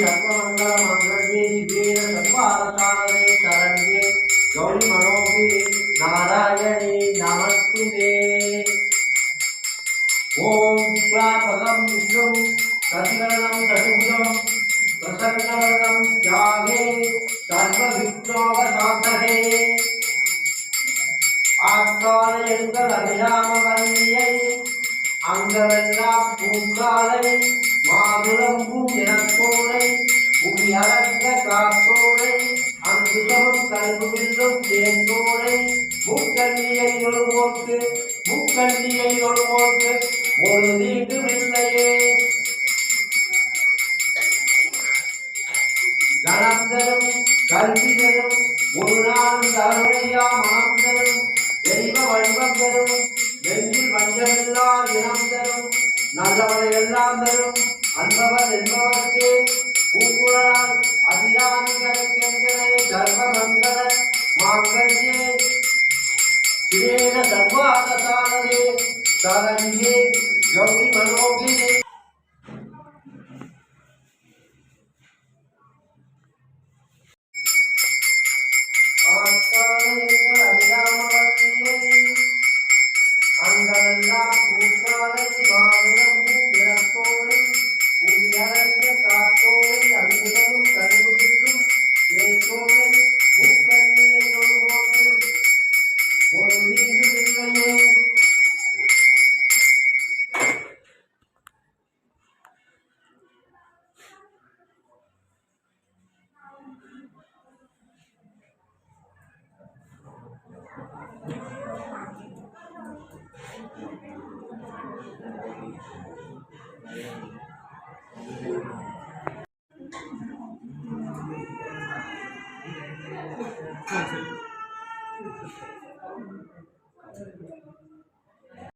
सर्वमङ्गलमाङ्गल्ये शिवे सर्वार्थसाधके शरण्ये गौरी मनोहरि नारायणी नमस्तुते। ओम शुक्लांबरधरं विष्णुं शशिवर्णं चतुर्भुजं प्रसन्नवदनं ध्याये सर्वविघ्नोपशान्तये। आत्मानयन्तरभिरामवल्ल्यै அங்கவெல்லாம் பூங்காலை மாதுளம் பூஞ்சனத்தோடை புவியரங்க காத்தோடை அங்குதமும் கல்புகின்றும் தேந்தோடை முக்கண்ணியை ஒழுவோர்க்கு ஒரு தீங்குமில்லையே. கணம் தரும் கல்வி தரும் ஒரு நாளும் தருமையா மனம் தரும் தெய்வ வடிவம் தரும் நெஞ்சில் வஞ்சமில்லா இனம் தரும் நல்லவரை எல்லாம் தரும் அன்பவர் என்பவர்க்கே பூங்குழலால் அதிராணி கரைக்கென்களை தர்ம மங்கள மாங்கல்யே சிவேன சர்வாதசானதே சரண்யே கௌரி மனோகினே. அங்கெல்லாம் பூக்காலை மாதுளம் பூவிரத்தோடு பூவியரங்க காத்தோடு அங்குதமும் கரும்புகின்றும் தேத்தோடு முக்கண்ணியை ஒருவோடு ஒரு தீங்குமில்லையே.